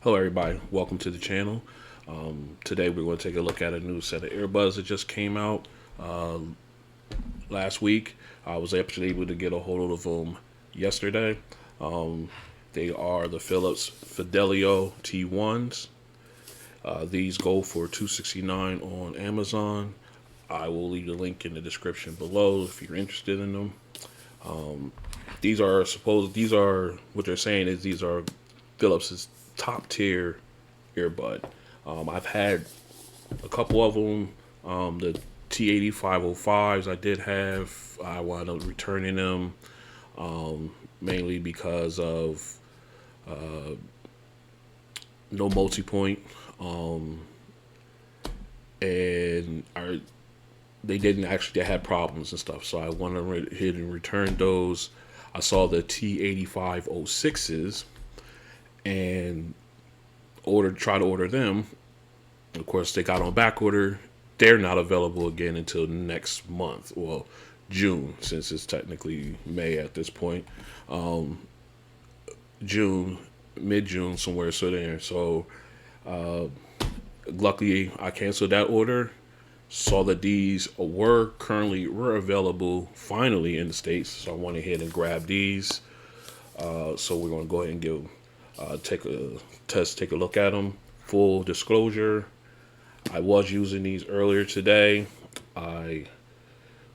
Hello, everybody. Welcome to the channel. Today, we're going to take a look at a new set of earbuds that just came out last week. I was actually able to get a hold of them yesterday. Um, they are the Philips Fidelio T1s. These go for $269 on Amazon. I will leave the link in the description below if you're interested in them. These are what they're saying is these are Philips's top tier earbud. I've had a couple of them. The T8505s I did have. I wound up returning them mainly because of no multi-point. And they didn't actually, they had problems and stuff. So I went ahead and returned those. I saw the T8506s and tried to order them. Of course, they got on back order. They're not available again until next month. Well, June, since it's technically May at this point. June, mid-June, somewhere so there. So, luckily, I canceled that order. Saw that these were available finally in the States. So I went ahead and grabbed these. So we're going to go ahead and take a look at them. Full disclosure, I was using these earlier today. I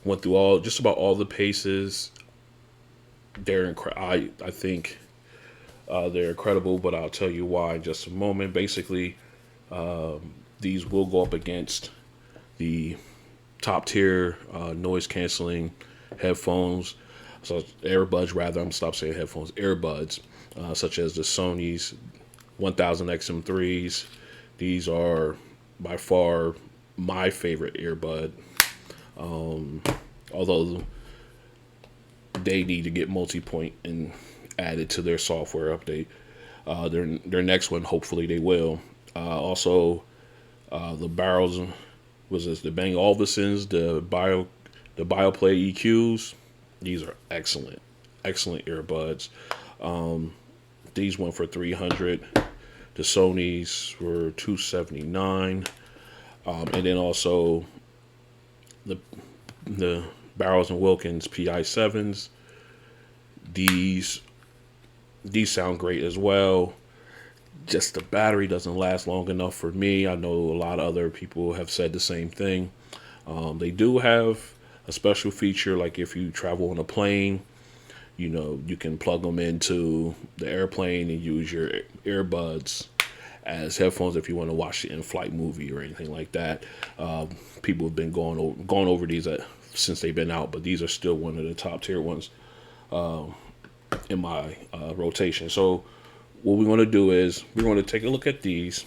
went through just about all the paces. I think they're incredible, but I'll tell you why in just a moment. Basically, these will go up against the top tier noise canceling headphones, so earbuds rather. I'm stop saying headphones, earbuds, such as the Sony's WF-1000XM4s. These are by far my favorite earbud. Although they need to get multi-point and added to their software update. Their next one, hopefully they will. Also, the barrels was this the Bang Olufsen's, the Beoplay EQs. These are excellent earbuds. These went for $300. The Sony's were $279. And then also the Barrows and Wilkins PI7s. These sound great as well. Just the battery doesn't last long enough for me. I know a lot of other people have said the same thing. They do have a special feature, like if you travel on a plane, you can plug them into the airplane and use your earbuds as headphones if you want to watch the in-flight movie or anything like that. People have been going over these since they've been out, but these are still one of the top tier ones in my rotation. So what we're going to do is we're going to take a look at these.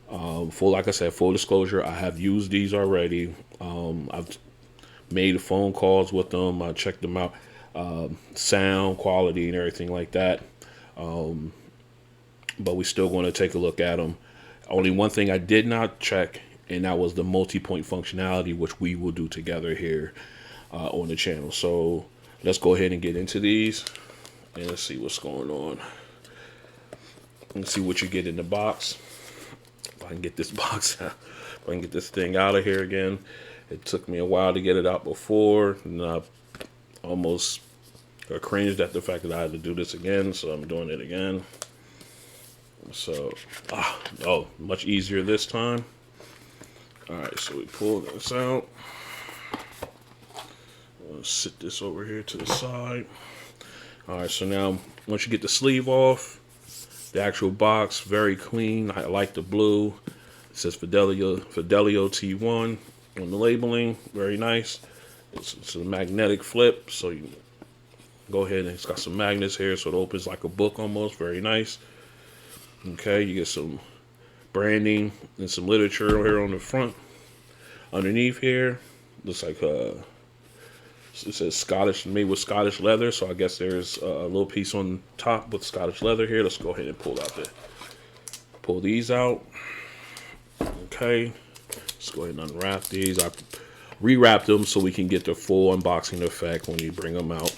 Like I said, full disclosure, I have used these already. I've made phone calls with them. I checked them out, sound quality and everything like that. But we're still going to take a look at them. Only one thing I did not check, and that was the multi-point functionality, which we will do together here on the channel. So let's go ahead and get into these. And let's see what's going on. Let's see what you get in the box. If I can get this box out. If I can get this thing out of here again. It took me a while to get it out before. And I almost cringed at the fact that I had to do this again. So I'm doing it again. So, much easier this time. Alright, so we pull this out. I'll sit this over here to the side. Alright, so now once you get the sleeve off, the actual box, very clean. I like the blue. It says Fidelio T1 on the labeling. Very nice. It's a magnetic flip, so you go ahead and it's got some magnets here, so it opens like a book almost. Very nice. Okay, you get some branding and some literature here on the front. Underneath here, looks like it says Scottish, made with Scottish leather. So I guess there's a little piece on top with Scottish leather here. Let's go ahead and pull these out. Okay, let's go ahead and unwrap these. I rewrapped them so we can get the full unboxing effect when you bring them out.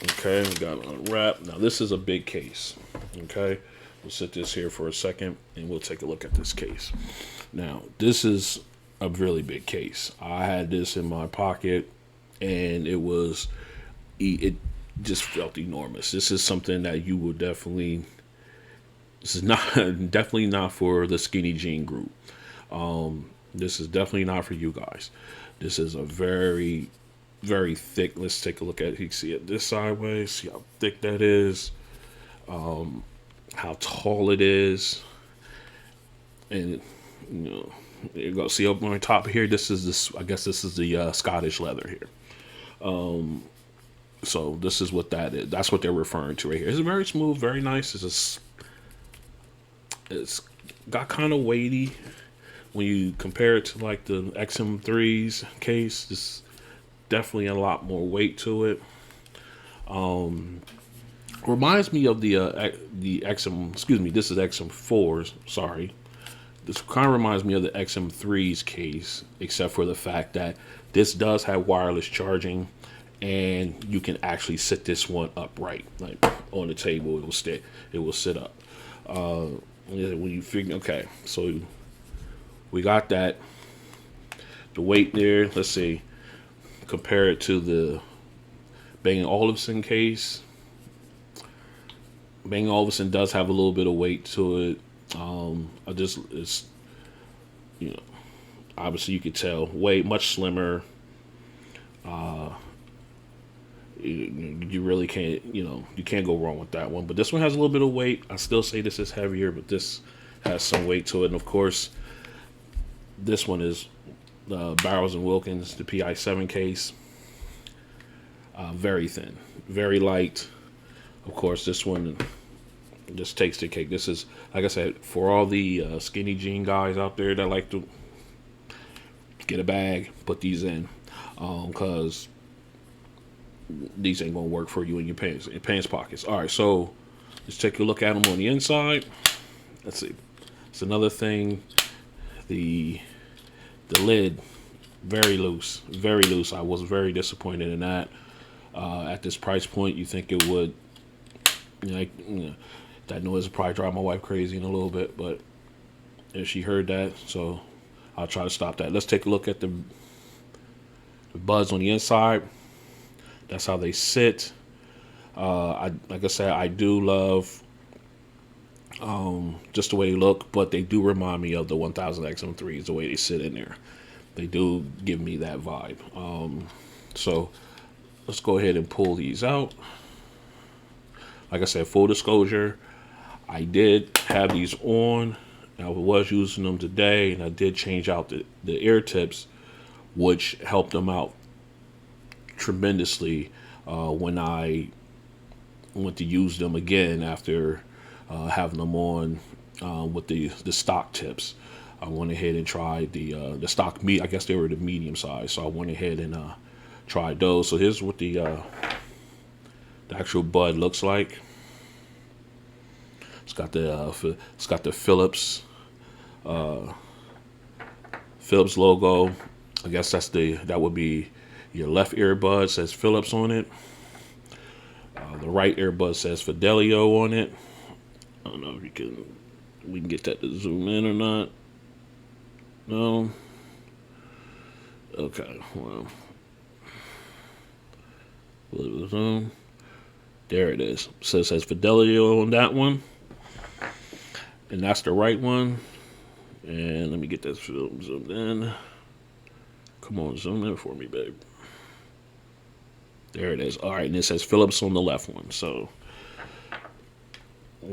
Okay, we got it unwrapped. Now this is a big case. Okay, we'll sit this here for a second and we'll take a look at this case. Now, this is a really big case. I had this in my pocket and it just felt enormous. This is something that you will definitely, this is not definitely not for the skinny jean group. This is definitely not for you guys. This is a very, very thick. Let's take a look at it. You can see it this sideways. See how thick that is. How tall it is. And, you know, there you go. See up on the top here. This is this. I guess this is the Scottish leather here. So this is what that is. That's what they're referring to right here. It's very smooth, very nice. It's got kind of weighty. When you compare it to like the XM3's case, this definitely a lot more weight to it. Reminds me of the XM. Excuse me, this is XM4's. Sorry, this kind of reminds me of the XM3's case, except for the fact that this does have wireless charging, and you can actually sit this one upright, like on the table. It will stay. It will sit up. When you figure, okay, so we got that. The weight there, let's see, compare it to the Bang & Olufsen case. Bang & Olufsen does have a little bit of weight to it. It's, you know, obviously you could tell, much slimmer. You really can't, you can't go wrong with that one. But this one has a little bit of weight. I still say this is heavier, but this has some weight to it. And of course, this one is Barrows and Wilkins, the PI7 case. Very thin, very light. Of course, this one just takes the cake. This is, like I said, for all the skinny jean guys out there that like to get a bag, put these in, because these ain't gonna work for you in your pants pockets. All right, so let's take a look at them on the inside. Let's see. It's another thing. The lid, very loose, very loose. I was very disappointed in that. At this price point, you think it would, that noise would probably drive my wife crazy in a little bit, but if she heard that, so I'll try to stop that. Let's take a look at the buds on the inside. That's how they sit. Like I said, I do love just the way they look, but they do remind me of the 1000XM3s, the way they sit in there. They do give me that vibe. So let's go ahead and pull these out. Like I said, full disclosure, I did have these on. I was using them today, and I did change out the ear tips, which helped them out tremendously when I went to use them again after having them on with the stock tips. I went ahead and tried the stock meat. I guess they were the medium size, so I went ahead and tried those. So here's what the actual bud looks like. It's got the Philips logo. I guess that would be your left earbud says Philips on it. The right earbud says Fidelio on it. I don't know if we can get that to zoom in or not. No. Okay. Well. Zoom. There it is. So it says Fidelio on that one, and that's the right one. And let me get this film zoomed in. Come on, zoom in for me, babe. There it is. All right, and it says Philips on the left one. So,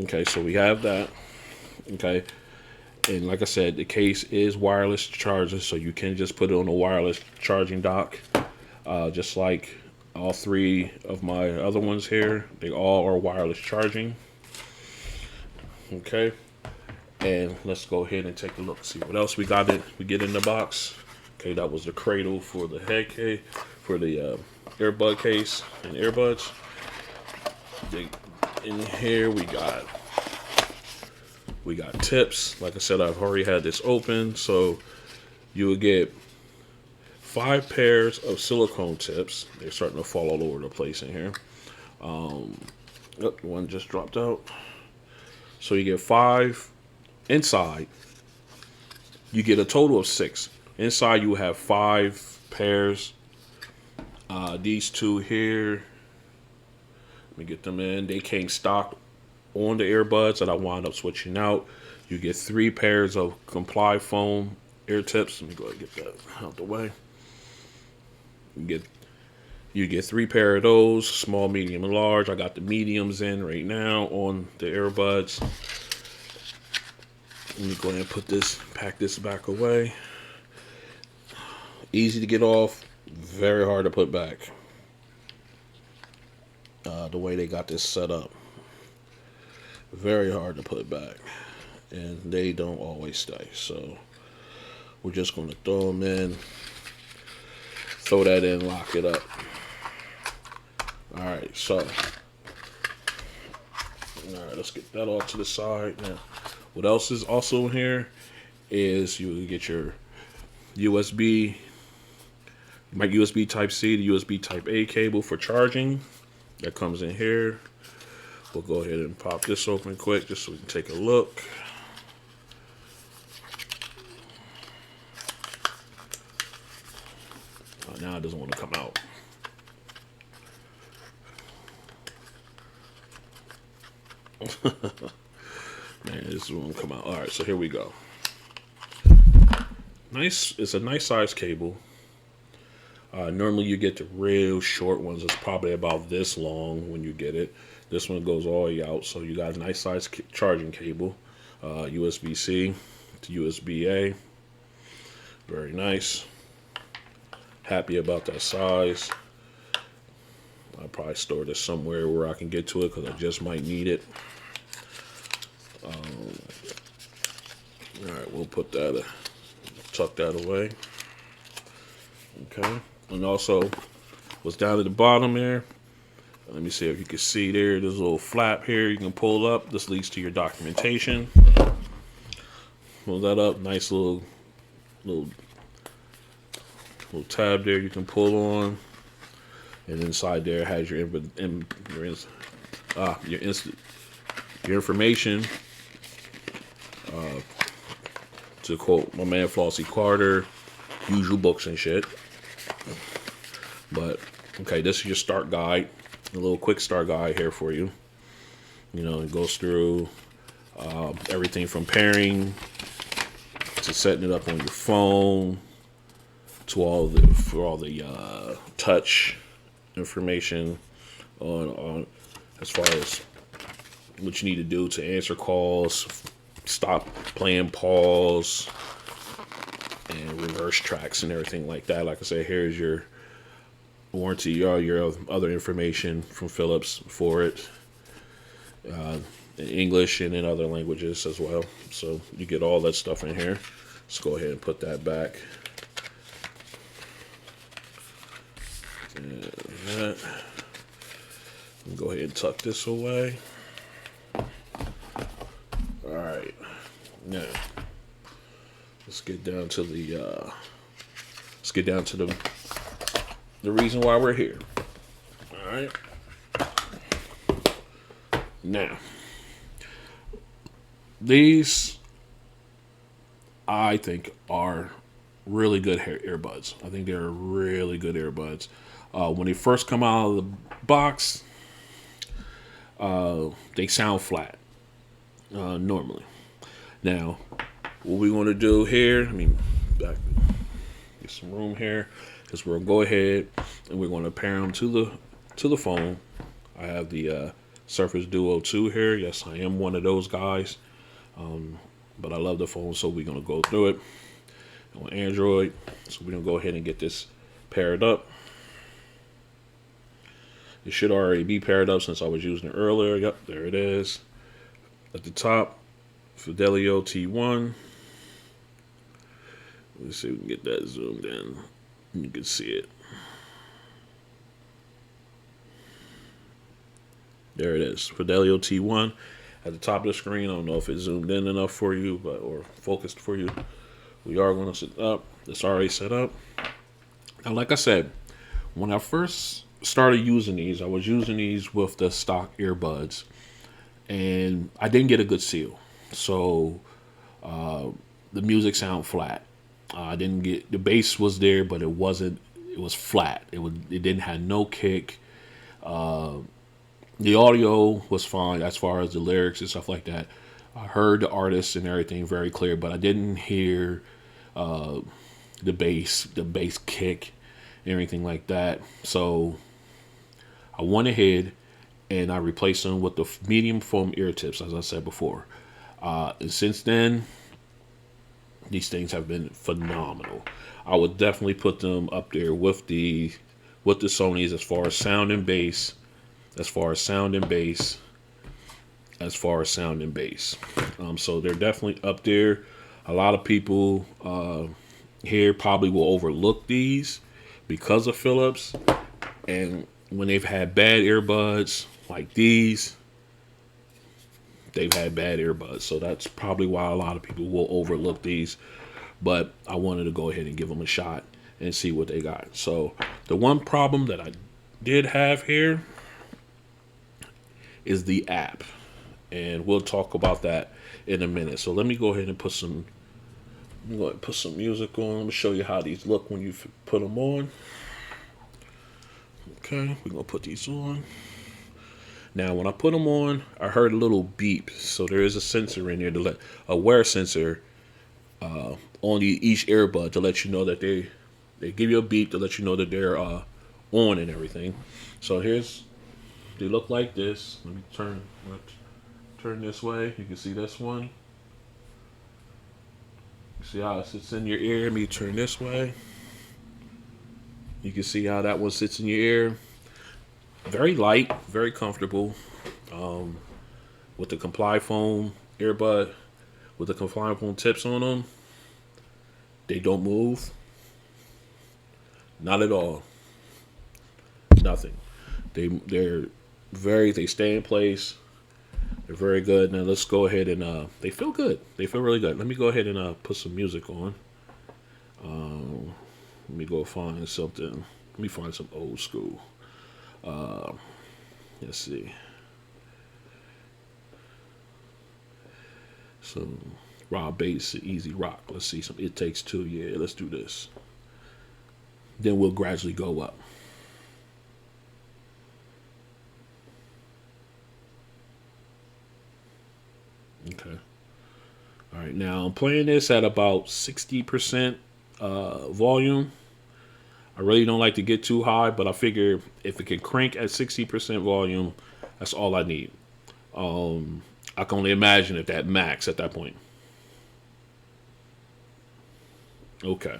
okay, so we have that. Okay, and like I said, the case is wireless charger, so you can just put it on a wireless charging dock, just like all three of my other ones here. They all are wireless charging. Okay, and let's go ahead and take a look, see what else we get in the box. Okay, that was the cradle for the head case, for the earbud case and earbuds. In here we got tips. Like I said, I've already had this open, so you would get 5 pairs of silicone tips. They're starting to fall all over the place in here. Oh, one just dropped out. So you get 5 inside. You get a total of 6. Inside you have 5 pairs. These 2 here, let me get them in. They came stocked on the earbuds that I wound up switching out. You get 3 pairs of Comply foam ear tips. Let me go ahead and get that out the way. You get 3 pair of those, small, medium, and large. I got the mediums in right now on the earbuds. Let me go ahead and pack this back away. Easy to get off, very hard to put back. The way they got this set up, very hard to put back, and they don't always stay. So we're just going to throw them in, throw that in, lock it up. All right, so let's get that off to the side now. What else is also in here is you get your USB Type-C to USB Type-A cable for charging. That comes in here. We'll go ahead and pop this open quick just so we can take a look. Now it doesn't want to come out. Man, this won't come out. All right, so here we go. Nice. It's a nice size cable. Normally you get the real short ones. It's probably about this long when you get it. This one goes all the way out, so you got a nice size charging cable. USB-C to USB-A. Very nice. Happy about that size. I'll probably store this somewhere where I can get to it because I just might need it. Alright, we'll put that, tuck that away. Okay. And also, what's down at the bottom there, let me see if you can see there's a little flap here you can pull up. This leads to your documentation. Pull that up, nice little tab there you can pull on. And inside there has your information. To quote my man Flossie Carter, usual books and shit. But okay, this is your start guide, a little quick start guide here for you. You know, it goes through everything from pairing to setting it up on your phone to all the touch information on as far as what you need to do to answer calls, stop, playing, pause, and reverse tracks and everything like that. Like I said, here's your warranty, all your other information from Philips for it, in English and in other languages as well. So you get all that stuff in here. Let's go ahead and put that back. And that. Go ahead and tuck this away. All right, now let's get down to the reason why we're here. All right. Now, these I think are really good earbuds. I think they're really good earbuds. When they first come out of the box, they sound flat normally. Now, what we want to do here, get some room here, is we're gonna go ahead and we're going to pair them to the phone. I have the Surface Duo 2 here. Yes, I am one of those guys, but I love the phone, so we're gonna go through it on Android. So we're gonna go ahead and get this paired up. It should already be paired up since I was using it earlier. Yep, there it is. At the top, Fidelio T1. Let's see if we can get that zoomed in. You can see it. There it is, Fidelio T1 at the top of the screen. I don't know if it zoomed in enough for you, or focused for you. We are going to set up. It's already set up. Now, like I said, when I first started using these, I was using these with the stock earbuds, and I didn't get a good seal. So the music sound flat. I didn't get, the bass was there, but it wasn't. It was flat. It didn't have no kick. The audio was fine as far as the lyrics and stuff like that. I heard the artists and everything very clear, but I didn't hear the bass kick, and everything like that. So I went ahead and I replaced them with the medium foam ear tips, as I said before. And since then, these things have been phenomenal. I would definitely put them up there with the Sonys as far as sound and bass, so they're definitely up there. A lot of people here probably will overlook these because of Philips, and when they've had bad earbuds like these, they've had bad earbuds. So that's probably why a lot of people will overlook these. But I wanted to go ahead and give them a shot and see what they got. So the one problem that I did have here is the app, and we'll talk about that in a minute. So let me go ahead and put some music on. Let me show you how these look when you put them on. Okay, we're gonna put these on. Now, when I put them on, I heard a little beep. So there is a sensor in there to a wear sensor on each earbud to let you know that they give you a beep to let you know that they're on and everything. So they look like this. Let me turn this way. You can see this one. See how it sits in your ear? Let me turn this way. You can see how that one sits in your ear. Very light, very comfortable. With the Comply foam earbud, with the Comply foam tips on them, they don't move. Not at all. Nothing. They stay in place. They're very good. Now let's go ahead and they feel good. They feel really good. Let me go ahead and put some music on. Let me go find something. Let me find some old school. Let's see. Some raw bass, easy rock. Let's see some It Takes Two. Yeah, let's do this. Then we'll gradually go up. Okay. All right. Now I'm playing this at about 60% volume. I really don't like to get too high, but I figure if it can crank at 60% volume, that's all I need. I can only imagine if that max at that point. Okay.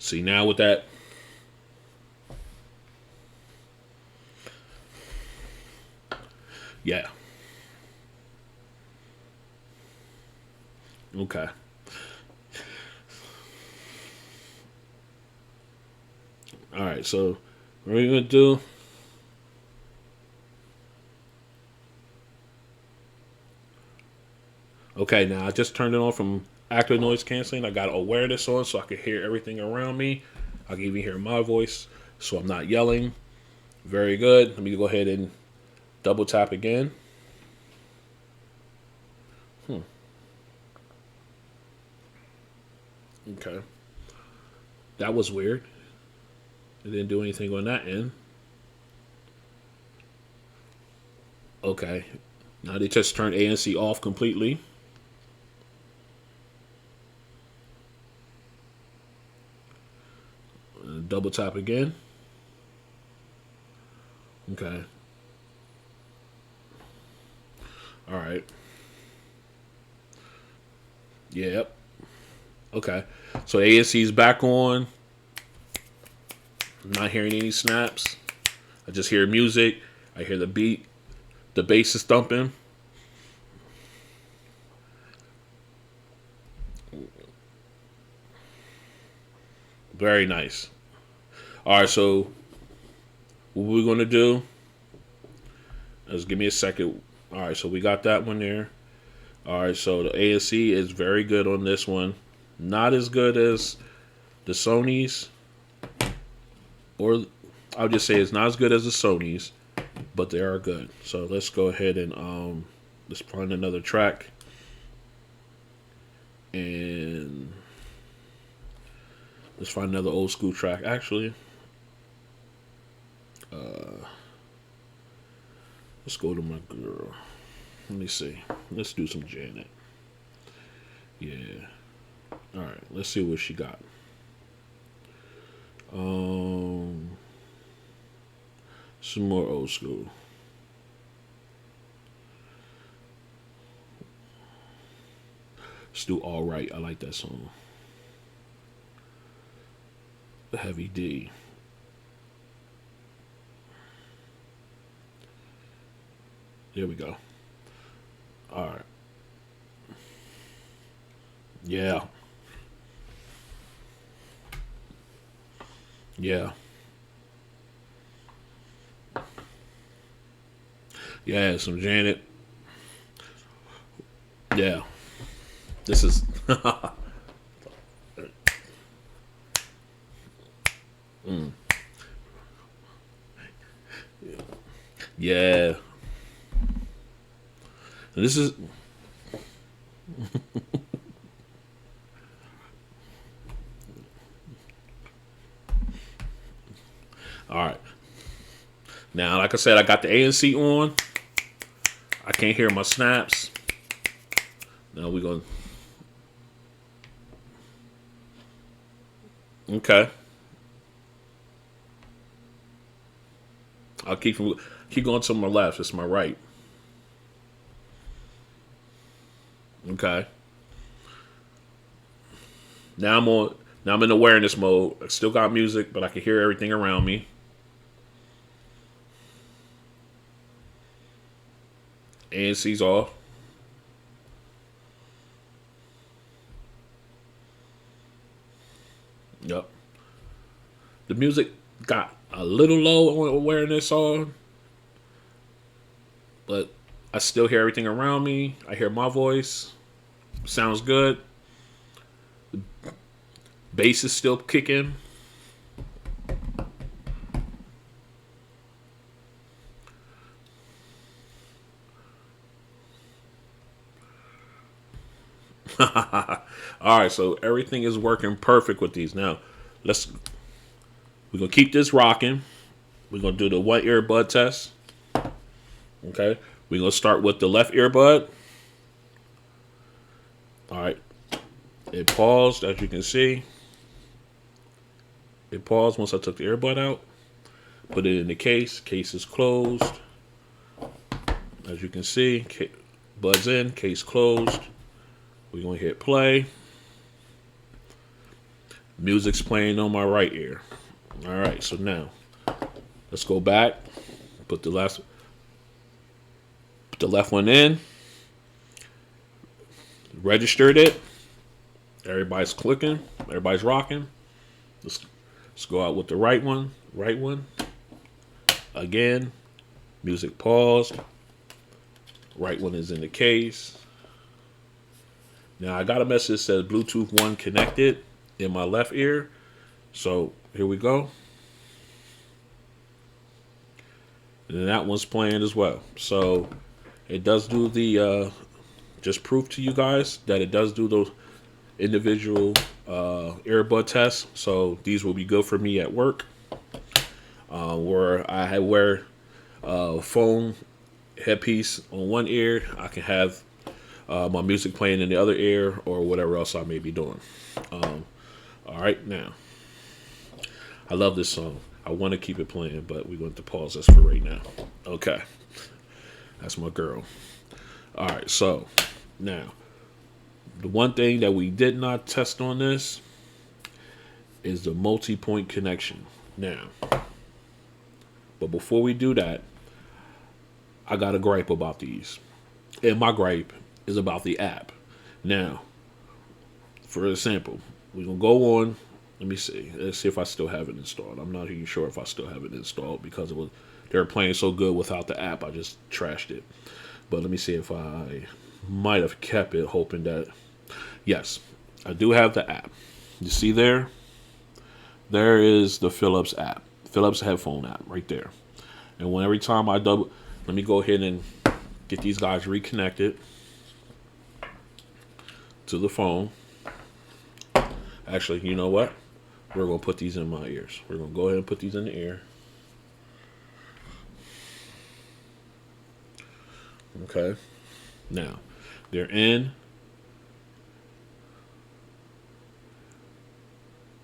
See, now with that, yeah. Okay. All right, so what are we going to do? Okay, now I just turned it on from active noise canceling. I got awareness on so I can hear everything around me. I can even hear my voice so I'm not yelling. Very good. Let me go ahead and double tap again. Okay. That was weird. It didn't do anything on that end. Okay. Now they just turned ANC off completely. Double tap again. Okay. All right. Yep. Okay. So ANC is back on. I'm not hearing any snaps. I just hear music. I hear the beat. The bass is thumping. Very nice. All right, so what we're going to do is give me a second. All right, so we got that one there. All right, so the ANC is very good on this one. Not as good as the Sony's, or I'll just say it's not as good as the Sony's, but they are good. So let's go ahead and let's find another track, and let's find another old school track. Actually, let's go to my girl. Let me see. Let's do some Janet. Yeah. All right. Let's see what she got. Some more old school. Let's do All Right. I like that song. The Heavy D. There we go. All right. Yeah. Yeah. Yeah, some Janet. Yeah. This is yeah. This is all right. Now, like I said, I got the ANC on. I can't hear my snaps. Now we're going. Okay. I'll keep going to my left. It's my right. Okay. Now I'm on. Now I'm in awareness mode. I still got music, but I can hear everything around me. ANC's off. Yep. The music got a little low on awareness on, but I still hear everything around me. I hear my voice. Sounds good. Bass is still kicking. All right, so everything is working perfect with these. Now, we're gonna keep this rocking. We're gonna do the one earbud test. Okay, we're gonna start with the left earbud. All right, it paused, as you can see. It paused once I took the earbud out. Put it in the case. Case is closed. As you can see, buds in, case closed. We're going to hit play. Music's playing on my right ear. All right, so now let's go back. Put the left one in. Registered it. Everybody's clicking. Everybody's rocking. Let's go out with the right one. Right one. Again. Music paused. Right one is in the case. Now I got a message that says Bluetooth 1 connected in my left ear. So here we go. And then that one's playing as well. So it does do the just proof to you guys that it does do those individual earbud tests. So these will be good for me at work, where I wear a phone headpiece on one ear. I can have my music playing in the other ear, or whatever else I may be doing. All right, now I love this song. I want to keep it playing, but we're going to pause this for right now. Okay, that's my girl. All right, so now the one thing that we did not test on this is the multi-point connection. Now, but before we do that, I got a gripe about these, and my gripe is about the app. Now, for example, we're gonna go on. Let me see. Let's see if I still have it installed. I'm not even sure if I still have it installed because they were playing so good without the app. I just trashed it. But let me see if I might have kept it, hoping that. Yes, I do have the app. You see there? There is the Philips app. Philips headphone app right there. And when every time I double, let me go ahead and get these guys reconnected to the phone. Actually, you know what? We're going to put these in my ears. We're going to go ahead and put these in the ear. Okay. Now, they're in.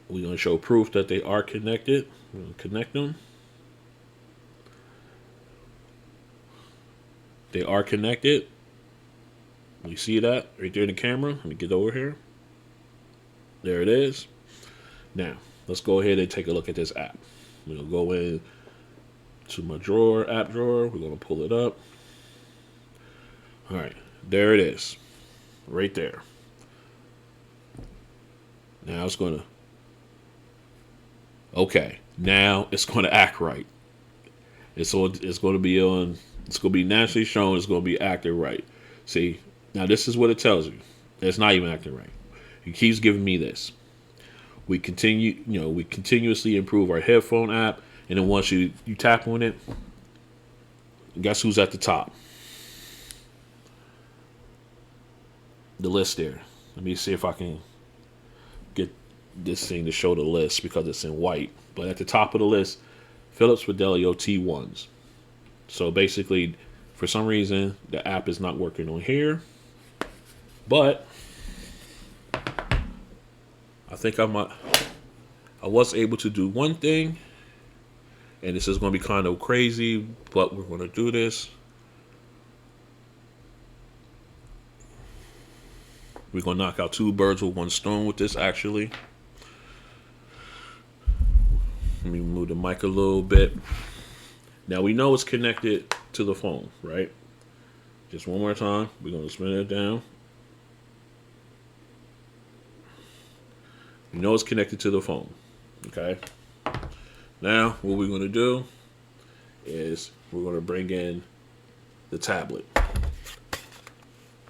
We're going to show proof that they are connected. We're going to connect them. They are connected. You see that right there in the camera? Let me get over here. There it is. Now, let's go ahead and take a look at this app. We're going to go in to my drawer, app drawer. We're going to pull it up. All right, there it is. Right there. Now it's going to... Okay, now it's going to act right. It's going to be on... It's going to be naturally shown. It's going to be acting right. See, now this is what it tells you. It's not even acting right. It keeps giving me this. We continuously improve our headphone app, and then once you tap on it, guess who's at the top? The list there. Let me see if I can get this thing to show the list because it's in white. But at the top of the list, Phiips Fidelio T1s. So basically, for some reason, the app is not working on here. But I think I was able to do one thing. And this is going to be kind of crazy, but we're going to do this. We're going to knock out 2 birds with 1 stone with this, actually. Let me move the mic a little bit. Now, we know it's connected to the phone, right? Just one more time. We're going to spin it down. We know it's connected to the phone, okay? Now, what we're going to do is we're going to bring in the tablet.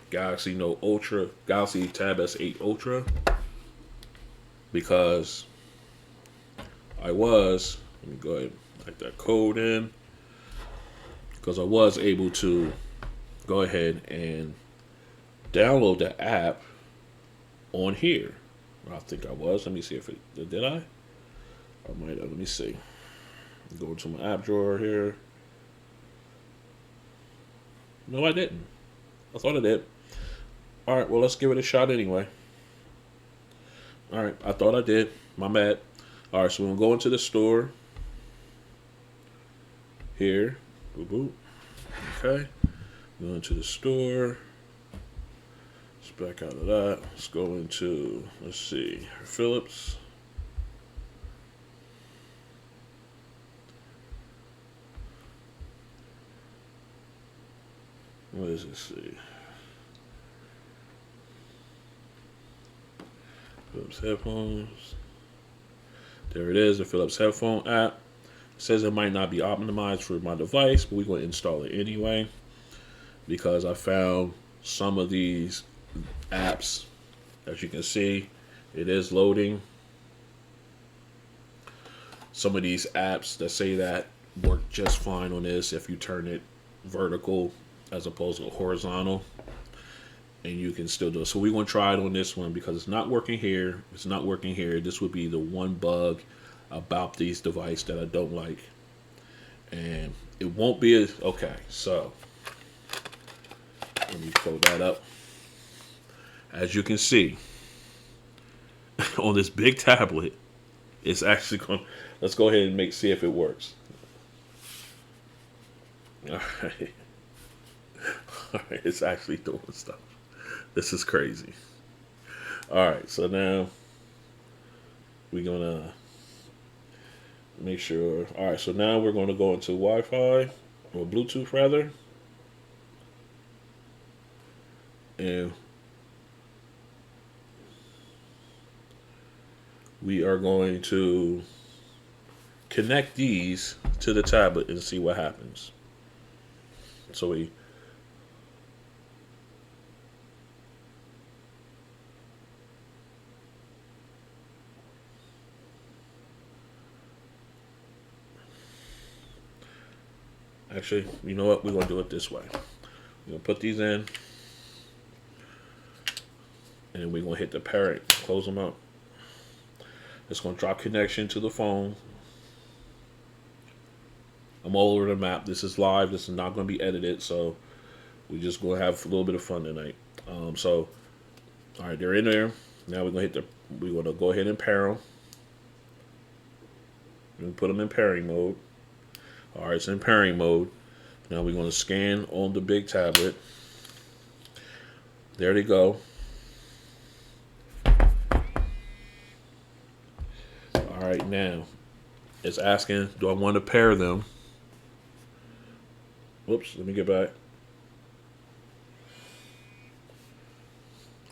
Galaxy Note Ultra, Galaxy Tab S8 Ultra, because let me go ahead and type that code in, because I was able to go ahead and download the app on here. I think I was. Let me see if it did. I might have. Let me see. Go to my app drawer here. No, I didn't. I thought I did. All right, well, let's give it a shot anyway. All right, I thought I did. My bad. All right, so we're going to go into the store. Here. Boop, boop. Okay. Go into the store. Let's back out of that. Let's go into, let's see, Philips. What does it see? Philips headphones. There it is, the Philips headphone app. It says it might not be optimized for my device, but we're going to install it anyway because I found some of these apps, as you can see, it is loading. Some of these apps that say that work just fine on this if you turn it vertical as opposed to horizontal, and you can still do it. So we're going to try it on this one because it's not working here. It's not working here. This would be the one bug about these devices that I don't like. And it won't be as, okay, so let me pull that up. As you can see, on this big tablet, it's actually going, let's go ahead and see if it works. All right. All right, it's actually doing stuff. This is crazy. All right, so now we're gonna make sure. All right, so now we're going to go into Wi-Fi or Bluetooth rather, and we are going to connect these to the tablet and see what happens. So we Actually, you know what? We're going to do it this way. We're going to put these in. And then we're going to hit the parent. Close them up. It's going to drop connection to the phone. I'm all over the map. This is live. This is not going to be edited. So we're just going to have a little bit of fun tonight. All right, they're in there. Now we're going to go ahead and pair them. We put them in pairing mode. All right, it's in pairing mode. Now we're going to scan on the big tablet. There they go. All right, now it's asking, do I want to pair them? Whoops, let me get back.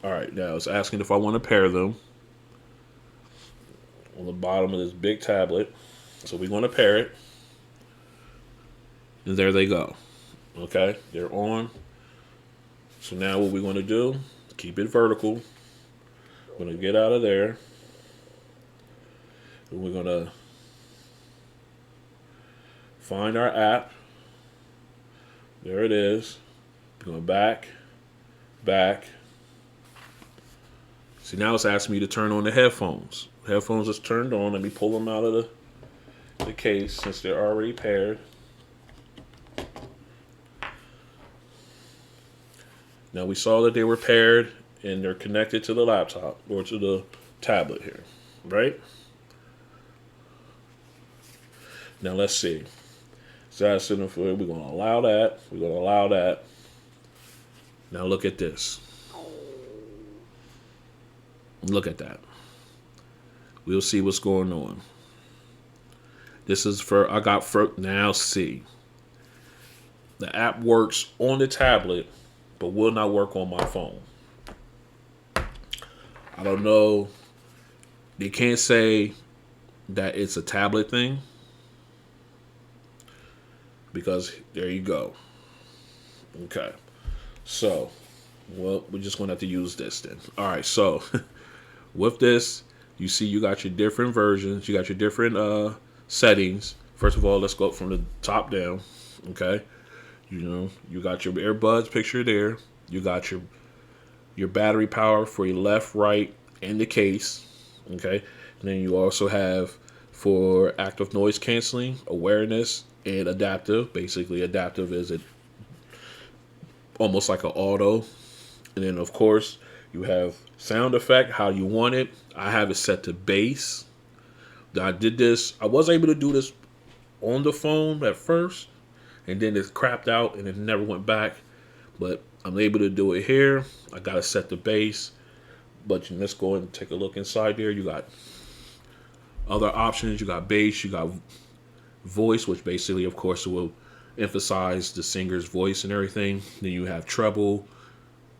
All right, now it's asking if I want to pair them on the bottom of this big tablet. So we're going to pair it. And there they go. Okay, they're on. So now what we're going to do, keep it vertical. We're going to get out of there. And we're going to find our app. There it is. We're going back. See, now it's asking me to turn on the headphones. Headphones is turned on. Let me pull them out of the case since they're already paired. Now we saw that they were paired and they're connected to the laptop or to the tablet here, right? Now let's see. So we're going to allow that. We're going to allow that. Now look at this. Look at that. We'll see what's going on. This is now see. The app works on the tablet, but will not work on my phone. I don't know. They can't say that it's a tablet thing. Because there you go. Okay. So, well, we're just going to have to use this then. All right. So, with this, you see you got your different versions. You got your different settings. First of all, let's go from the top down. Okay. You got your earbuds picture there. You got your battery power for your left, right, and the case. Okay. And then you also have for active noise canceling, awareness, and adaptive. Basically, adaptive is almost like an auto. And then, of course, you have sound effect, how you want it. I have it set to bass. I did this. I was able to do this on the phone at first, and then it crapped out, and it never went back. But I'm able to do it here. I got to set the bass. But let's go and take a look inside there. You got other options. You got bass. You got voice, which basically, of course, will emphasize the singer's voice and everything. Then you have treble,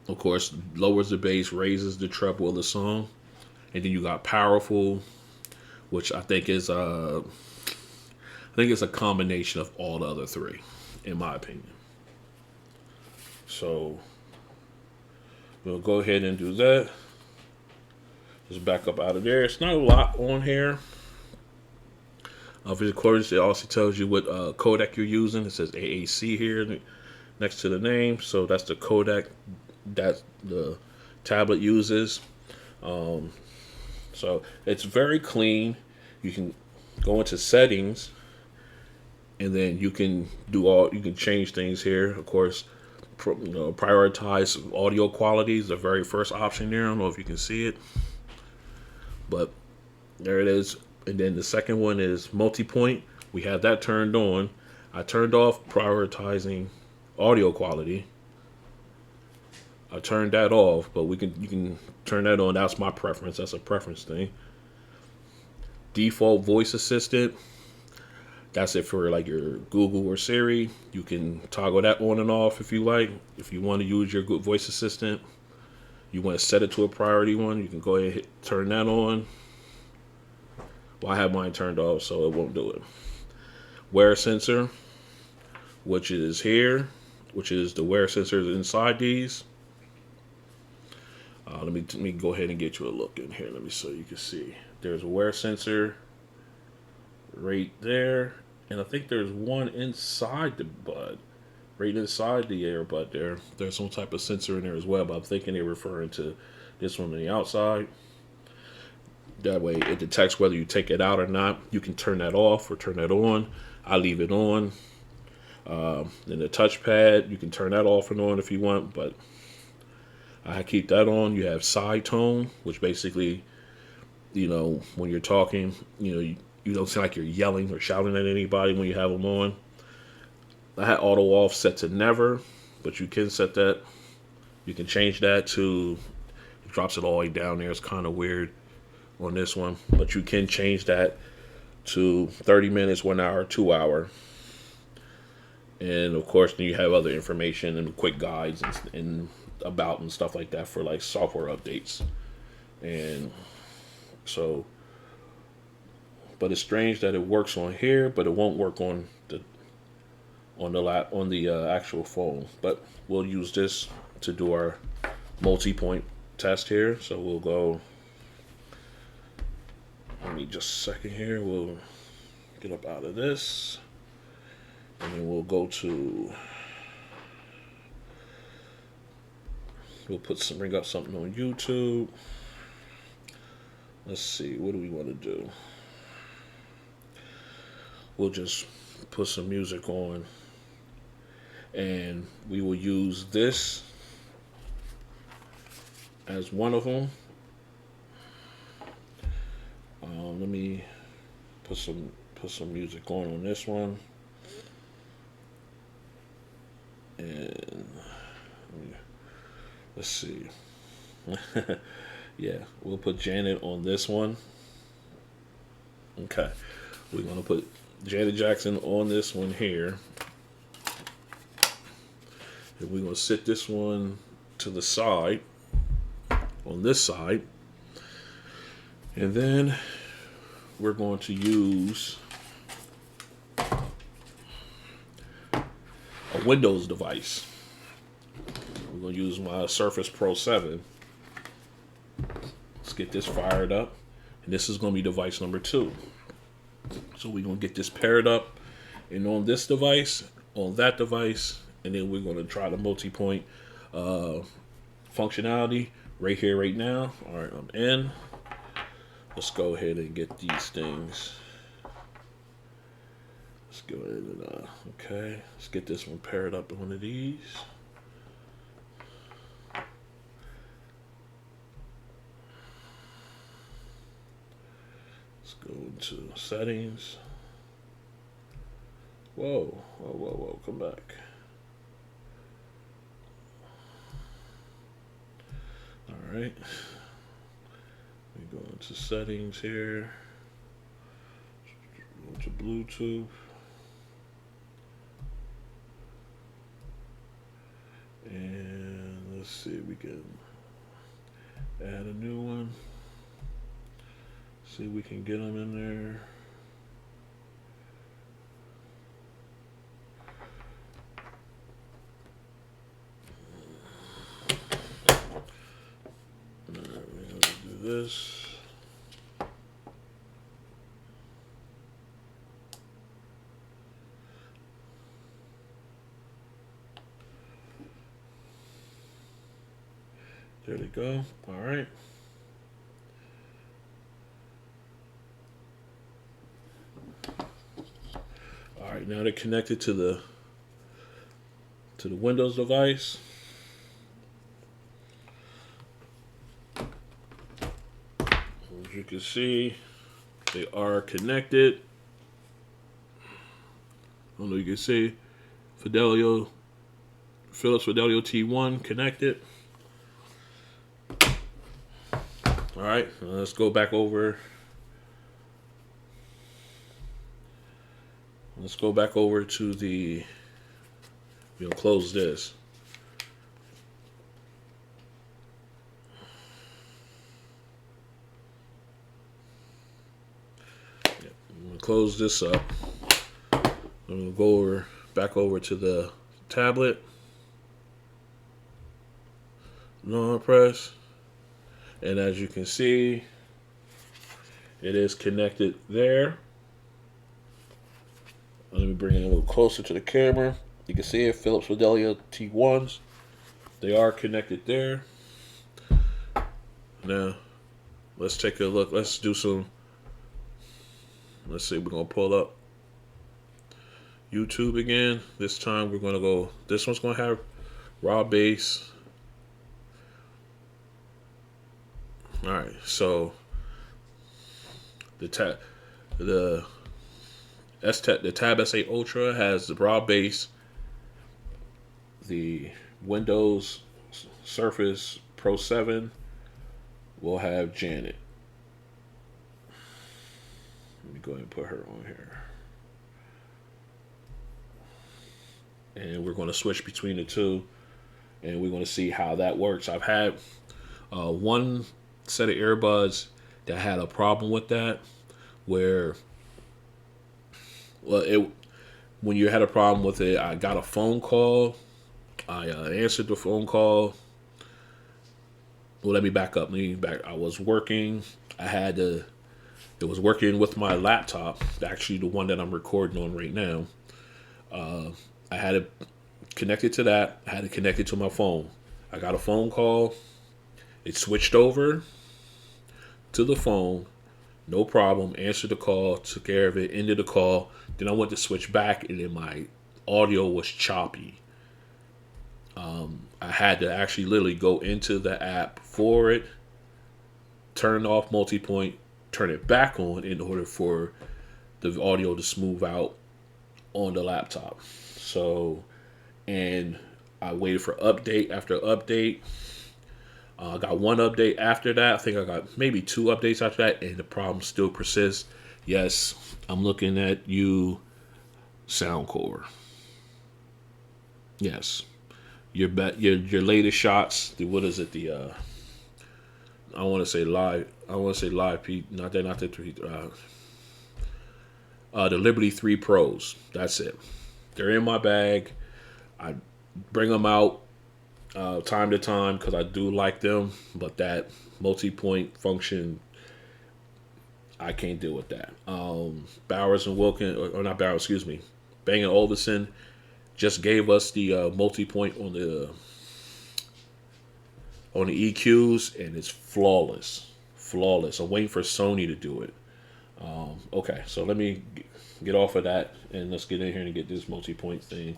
of course, lowers the bass, raises the treble of the song. And then you got powerful, which I think is it's a combination of all the other three, in my opinion. So we'll go ahead and do that. Just back up out of there. It's not a lot on here. Of course, it also tells you what codec you're using. It says AAC here next to the name. So that's the codec that the tablet uses. So it's very clean. You can go into settings, and then you can change things here. Of course, prioritize audio quality is the very first option there. I don't know if you can see it, but there it is. And then the second one is multi-point. We have that turned on. I turned off prioritizing audio quality. I turned that off, but you can turn that on. That's my preference. That's a preference thing. Default voice assistant. That's it for like your Google or Siri. You can toggle that on and off if you like. If you want to use your good voice assistant, you want to set it to a priority one, you can go ahead and turn that on. Well, I have mine turned off, so it won't do it. Wear sensor, which is here, which is the wear sensors inside these. Let me go ahead and get you a look in here. Let me so you can see. There's a wear sensor right there, And I think there's one inside the bud, right inside the earbud there. There's some type of sensor in there as well, but I'm thinking they're referring to this one on the outside. That way it detects whether you take it out or not. You can turn that off or turn that on. I leave it on. Then the touchpad, you can turn that off and on if you want, but I keep that on. You have side tone, which basically, when you're talking, you don't sound like you're yelling or shouting at anybody when you have them on. I had auto off set to never, but you can set that. You can change that to, it drops it all the way down there. It's kind of weird on this one, but you can change that to 30 minutes, 1 hour, 2 hour. And of course, then you have other information and quick guides and about and stuff like that for like software updates. And so, but it's strange that it works on here, but it won't work on the actual phone. But we'll use this to do our multi-point test here. So we'll go. Let me just a second here. We'll get up out of this. And then we'll go to, we'll bring up something on YouTube. Let's see, what do we want to do? We'll just put some music on, and we will use this as one of them. Let me put some music on this one. And let's see. Yeah, we'll put Janet on this one. Okay, we're going to put Janet Jackson on this one here. And we're going to sit this one to the side, on this side. And then we're going to use a Windows device. We're going to use my Surface Pro 7. Let's get this fired up. And this is going to be device number 2. So we're going to get this paired up. And on this device, on that device, and then we're going to try the multi-point functionality right here, right now. All right, I'm in. Let's go ahead and get these things. Let's go ahead and, okay, let's get this one paired up in one of these. Let's go into settings. Whoa, come back. All right. We go into settings here. Go to Bluetooth. And let's see if we can add a new one. See if we can get them in there. Alright, we're going to do this. There they go. All right. All right. Now they're connected to the Windows device. As you can see, they are connected. I don't know. You can see Phiips Fidelio T1 connected. All right, let's go back over. Let's go back over to the, we'll close this. Yeah, I'm gonna close this up. I'm gonna go back over to the tablet. Long press. And as you can see, it is connected there. Let me bring it a little closer to the camera. You can see it, Phiips Fidelio T1s. They are connected there. Now, let's take a look. Let's do some. Let's see. We're gonna pull up YouTube again. This time we're gonna go. This one's gonna have raw bass. All right. So the Tab S8 Ultra has the raw bass. The Windows Surface Pro 7 will have Janet. Let me go ahead and put her on here. And we're going to switch between the two, and we're going to see how that works. I've had one set of earbuds that had a problem with that, where, well, when you had a problem with it, I got a phone call. I answered the phone call. Well, let me back up. I was working. It was working with my laptop, actually the one that I'm recording on right now. I had it connected to that. I had it connected to my phone. I got a phone call. It switched over to the phone. No problem. Answered the call. Took care of it. Ended the call. Then I went to switch back, and then my audio was choppy. I had to actually literally go into the app for it, turn off multipoint, turn it back on in order for the audio to smooth out on the laptop. So, and I waited for update after update. I got one update after that. I think I got maybe 2 updates after that, and the problem still persists. Yes, I'm looking at you, Soundcore. Yes. Your latest shots. What is it? I want to say live. Pete. Not the Liberty 3 Pros. That's it. They're in my bag. I bring them out time to time because I do like them. But that multi-point function, I can't deal with that. Bowers and Wilkins, or not Bowers, excuse me. Bang & Olufsen just gave us the multi-point on the EQs, and it's flawless. I'm waiting for Sony to do it. Okay, so let me get off of that, and let's get in here and get this multi-point thing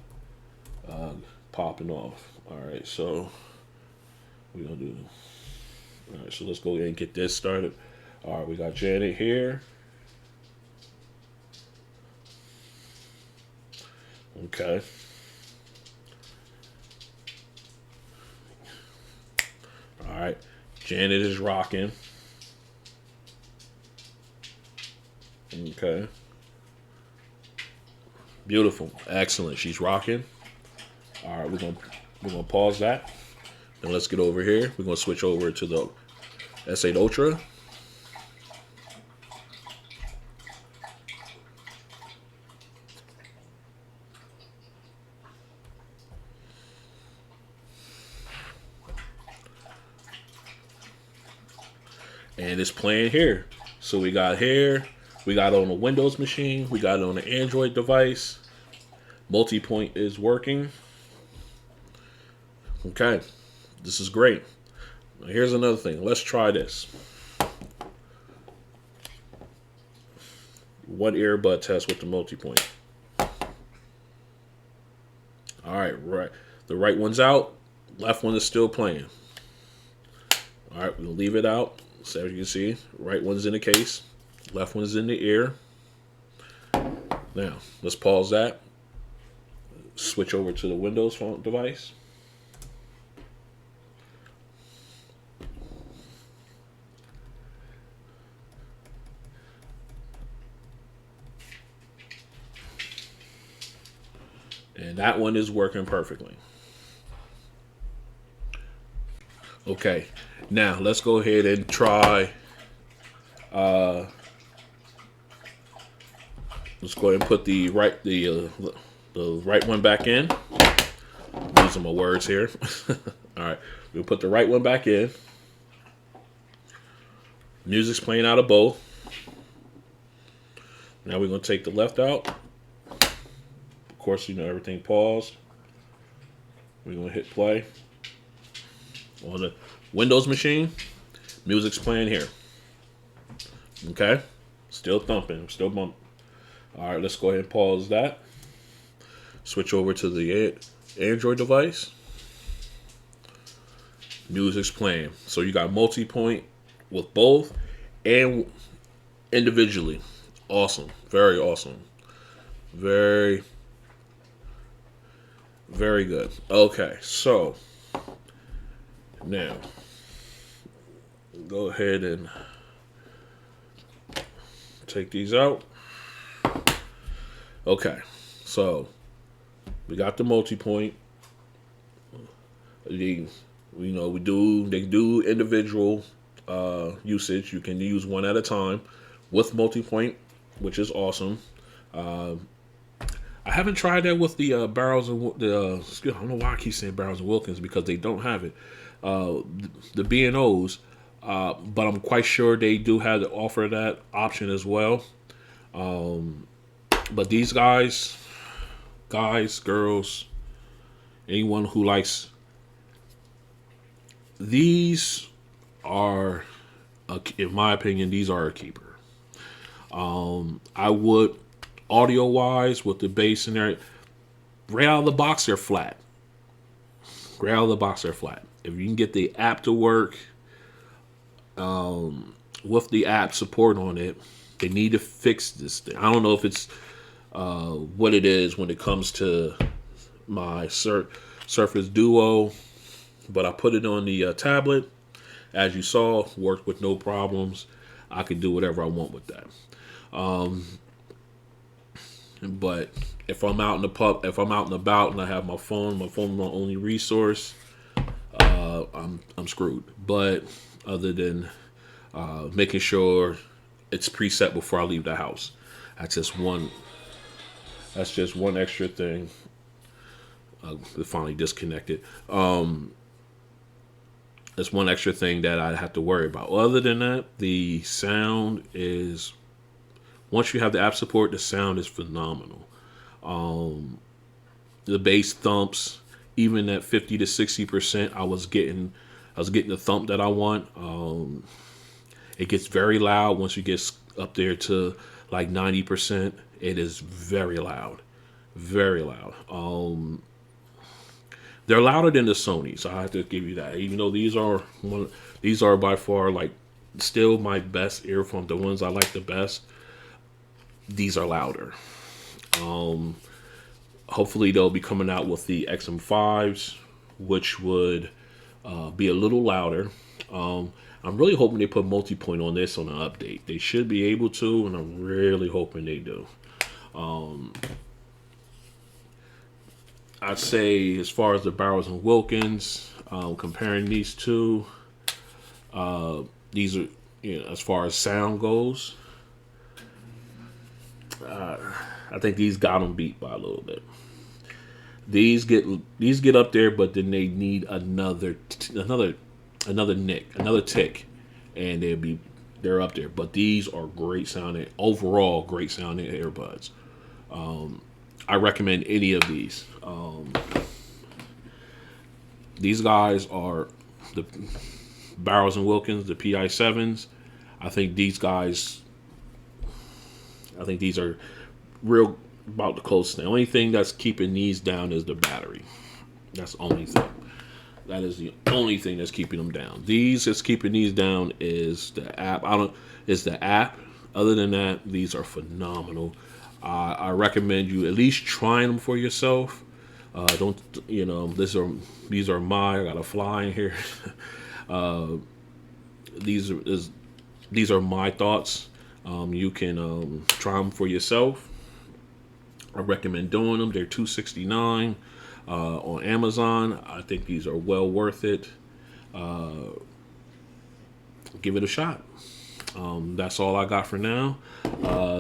popping off. All right, so we're gonna do. All right, so let's go ahead and get this started. All right, we got Janet here. Okay. All right, Janet is rocking. Okay. Beautiful. Excellent. She's rocking. All right, we're gonna pause that. And let's get over here. We're gonna switch over to the S8 Ultra. And it's playing here. So we got here. We got it on a Windows machine. We got it on an Android device. Multi-point is working. Okay. This is great. Now here's another thing. Let's try this. One earbud test with the multi-point. All right. The right one's out. Left one is still playing. All right. We'll leave it out. So as you can see, right one's in the case. Left one's in the ear. Now, let's pause that. Switch over to the Windows phone device. And that one is working perfectly. Okay, now let's go ahead and try. Let's go ahead and put the right one back in. Losing my words here. All right, we'll put the right one back in. Music's playing out of both. Now we're gonna take the left out. course, everything paused. We're going to hit play. On the Windows machine, music's playing here. Okay? Still thumping, still bumping. All right, let's go ahead and pause that. Switch over to the Android device. Music's playing. So you got multi-point with both and individually. Awesome. Very awesome. Very, very good. Okay, so now go ahead and take these out. Okay, so we got the multi-point. They do individual usage. You can use one at a time with multi-point, which is awesome. I haven't tried that with the Barrows and I don't know why I keep saying Barrows and Wilkins, because they don't have it. The B&Os, but I'm quite sure they do have to offer that option as well. But these guys, girls, anyone who likes, these are, in my opinion, these are a keeper. I would, audio-wise, with the bass in there, right out of the box, they're flat. Right out of the box, they're flat. If you can get the app to work, with the app support on it, they need to fix this thing. I don't know if it's what it is when it comes to my Surface Duo, but I put it on the tablet. As you saw, worked with no problems. I could do whatever I want with that. But if I'm out in the if I'm out and about and I have my phone is my only resource, I'm screwed. But other than making sure it's preset before I leave the house, that's just one extra thing. It finally disconnected. That's one extra thing that I have to worry about. Other than that, the sound is, once you have the app support, the sound is phenomenal. The bass thumps, even at 50 to 60%, I was getting the thump that I want. It gets very loud once you get up there to like 90%. It is very loud, very loud. They're louder than the Sony, so I have to give you that. Even though these are by far like still my best earphones, the ones I like the best. These are louder. Hopefully they'll be coming out with the XM5s, which would be a little louder. I'm really hoping they put multi-point on this on an update. They should be able to, and I'm really hoping they do. I'd say as far as the Barrows and Wilkins, comparing these two, these are, as far as sound goes, I think these got them beat by a little bit. These get up there, but then they need another tick, and they're up there. But these are great sounding, overall great sounding earbuds. I recommend any of these. These guys are the Barrows and Wilkins, the PI7s. I think these are real about the closest. The only thing that's keeping these down is the battery. That's the only thing. That is the only thing that's keeping them down. That's keeping these down is the app. It's the app. Other than that, these are phenomenal. I recommend you at least trying them for yourself. Don't, these are I got a fly in here. These are my thoughts. You can try them for yourself. I recommend doing them. They're $269 on Amazon. I think these are well worth it. Give it a shot. That's all I got for now.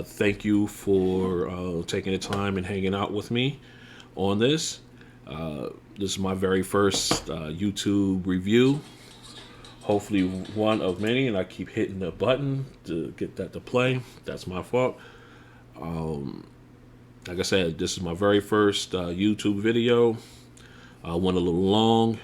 Thank you for taking the time and hanging out with me on this. This is my very first YouTube review. Hopefully one of many, and I keep hitting the button to get that to play. That's my fault. Like I said, this is my very first YouTube video. Went a little long,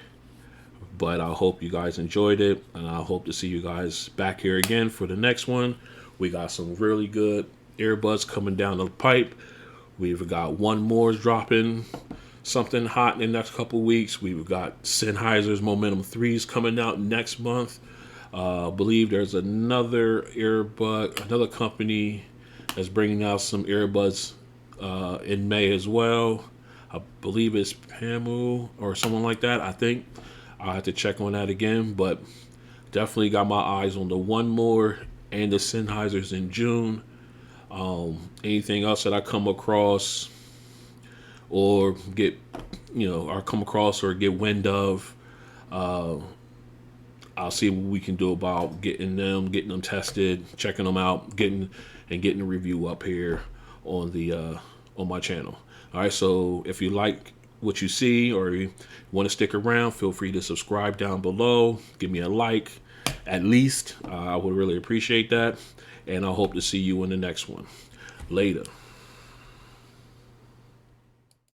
but I hope you guys enjoyed it, and I hope to see you guys back here again for the next one. We got some really good earbuds coming down the pipe. We've got one more dropping something hot in the next couple weeks. We've got Sennheiser's Momentum 3s coming out next month. I believe there's another company that's bringing out some earbuds in May as well. I believe it's Pamu or someone like that. I think I'll have to check on that again, but definitely got my eyes on the One More and the Sennheisers in June. Anything else that I come across or get, or come across or get wind of, I'll see what we can do about getting them tested, checking them out, getting a review up here on the on my channel. All right, so if you like what you see or you want to stick around, feel free to subscribe down below. Give me a like, at least. I would really appreciate that. And I hope to see you in the next one. Later.